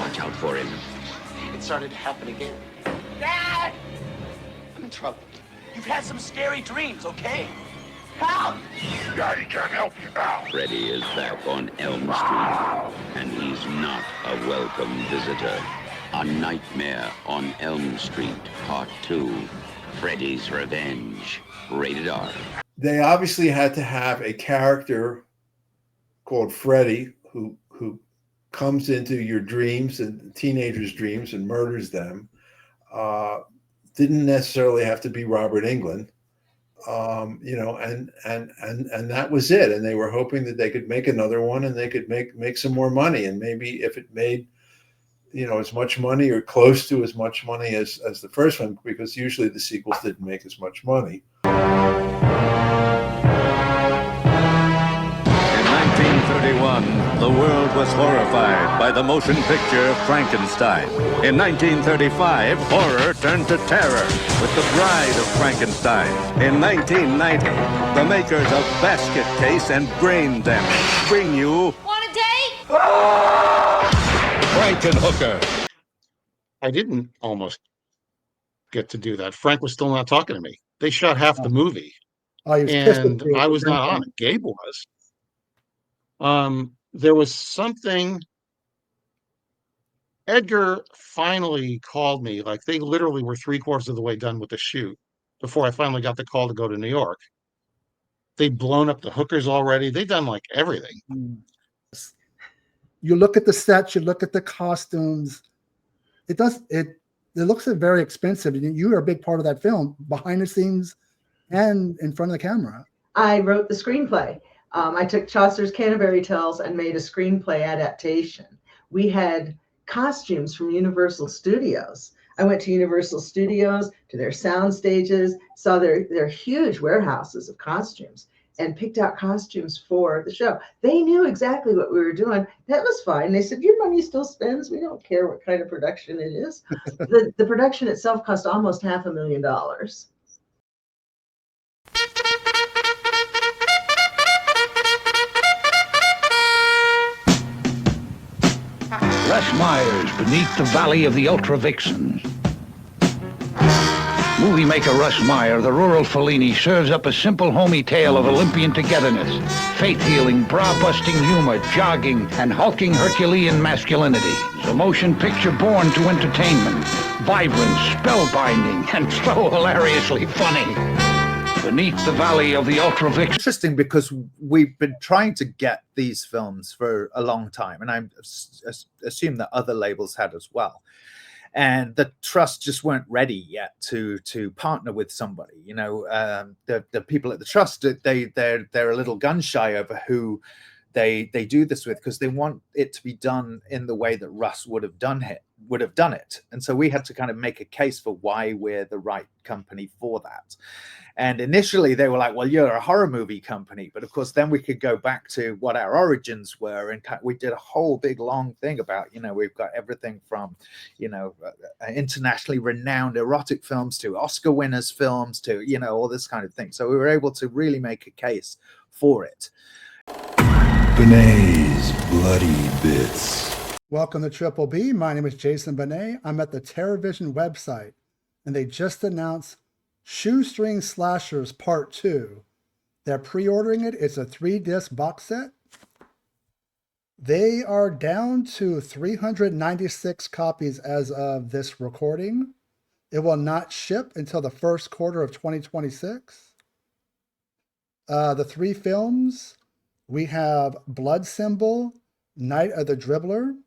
watch out for him. It started to happen again. Dad! I'm in trouble. You've had some scary dreams, okay? Help! Daddy can't help you now. Freddy is back on Elm Street, and he's not a welcome visitor. A Nightmare on Elm Street, Part 2, Freddy's Revenge, rated R. They obviously had to have a character called Freddy who comes into your dreams and teenagers' dreams and murders them. Didn't necessarily have to be Robert Englund. You know, and that was it. And they were hoping that they could make another one and they could make some more money. And maybe if it made, you know, as much money or close to as much money as the first one, because usually the sequels didn't make as much money. In 1931, the world was horrified by the motion picture Frankenstein. In 1935, horror turned to terror with The Bride of Frankenstein. In 1990, the makers of Basket Case and Brain Damage bring you... Want a date? Frankenhooker. I didn't almost get to do that. Frank was still not talking to me. They shot half the movie. Oh, he was pissed And with you. I was not on it. Gabe was. There was something. Edgar finally called me. Like, they literally were 3/4 of the way done with the shoot before I finally got the call to go to New York. They'd blown up the hookers already. They'd done like everything. You look at the sets, you look at the costumes. It looks very expensive. You are a big part of that film, behind the scenes and in front of the camera. I wrote the screenplay. I took Chaucer's Canterbury Tales and made a screenplay adaptation. We had costumes from Universal Studios. I went to Universal Studios, to their sound stages, saw their huge warehouses of costumes, and picked out costumes for the show. They knew exactly what we were doing. That was fine. They said, your money still spends. We don't care what kind of production it is. The production itself cost almost $500,000. Russ Myers, Beneath the Valley of the Ultra Vixens. Movie maker Russ Meyer, the rural Fellini, serves up a simple, homey tale of Olympian togetherness, faith-healing, bra-busting humor, jogging, and hulking Herculean masculinity. It's a motion picture born to entertainment, vibrant, spellbinding, and so hilariously funny. Beneath the Valley of the Ultra Vixens. Interesting, because we've been trying to get these films for a long time, and I assume that other labels had as well. And the trust just weren't ready yet to partner with somebody. You know, the people at the trust, they're a little gun shy over who they do this with, because they want it to be done in the way that Russ would have done it. And so we had to kind of make a case for why we're the right company for that. And initially they were like, well, you're a horror movie company. But of course, then we could go back to what our origins were. And we did a whole big, long thing about, you know, we've got everything from, you know, internationally renowned erotic films to Oscar winners films to, you know, all this kind of thing. So we were able to really make a case for it. Benet's Bloody Bits. Welcome to Triple B. My name is Jason Benet. I'm at the TerrorVision website, and they just announced Shoestring Slashers Part 2. They're pre-ordering it. It's a 3-disc box set. They are down to 396 copies as of this recording. It will not ship until the first quarter of 2026. The 3 films, we have Blood Symbol, Night of the Dribbler,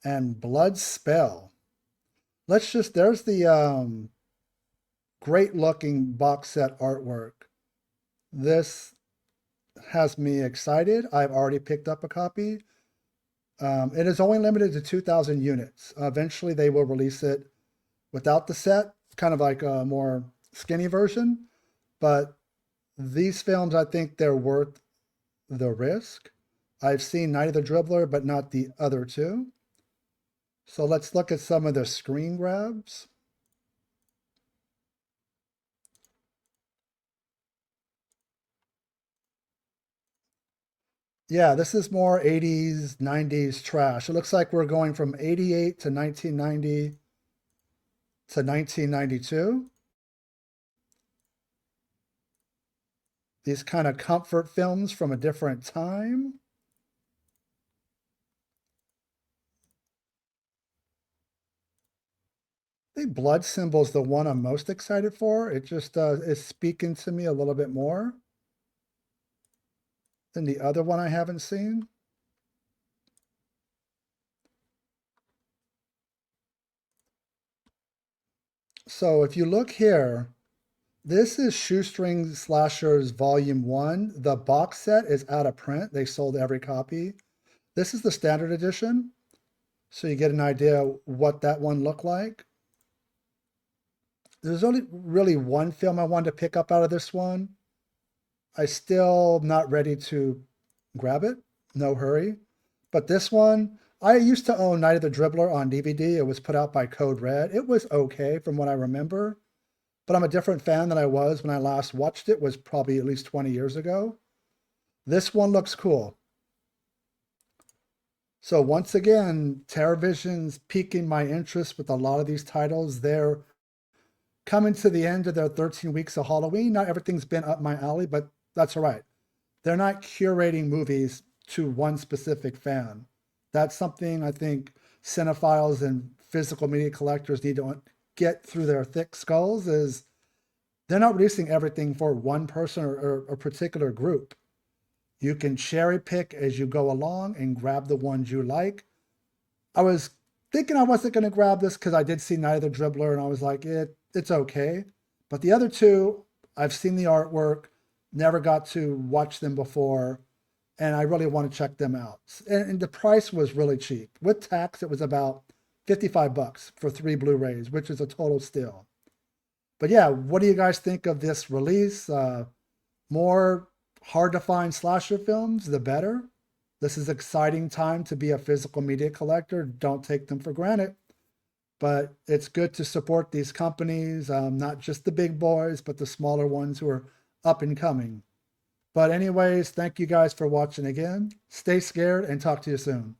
and Blood Spell. There's the great looking box set artwork. This has me excited. I've already picked up a copy. It is only limited to 2,000 units. Eventually they will release it without the set, kind of like a more skinny version. But these films, I think they're worth the risk. I've seen Night of the Dribbler, but not the other 2. So let's look at some of the screen grabs. Yeah, this is more 80s, 90s trash. It looks like we're going from 88 to 1990 to 1992. These kind of comfort films from a different time. I think Blood Symbol's the one I'm most excited for. It just is speaking to me a little bit more than the other one I haven't seen. So if you look here, this is Shoestring Slashers Volume 1. The box set is out of print. They sold every copy. This is the standard edition. So you get an idea what that one looked like. There's only really one film I wanted to pick up out of this one. I still not ready to grab it. No hurry. But this one, I used to own Night of the Dribbler on DVD. It was put out by Code Red. It was okay from what I remember. But I'm a different fan than I was when I last watched it, was probably at least 20 years ago. This one looks cool. So once again, TerraVision's piquing my interest with a lot of these titles. They're coming to the end of their 13 weeks of Halloween. Not everything's been up my alley, but that's all right. They're not curating movies to one specific fan. That's something I think cinephiles and physical media collectors need to get through their thick skulls, is they're not releasing everything for one person or a particular group. You can cherry pick as you go along and grab the ones you like. I was thinking I wasn't going to grab this because I did see Night of the Dribbler and I was like, it's okay. But the other two, I've seen the artwork, never got to watch them before, and I really want to check them out. And the price was really cheap. With tax, it was about $55 for 3 Blu-rays, which is a total steal. But yeah, what do you guys think of this release? More hard-to-find slasher films, the better. This is an exciting time to be a physical media collector. Don't take them for granted. But it's good to support these companies, not just the big boys, but the smaller ones who are up and coming. But anyways, thank you guys for watching again. Stay scared and talk to you soon.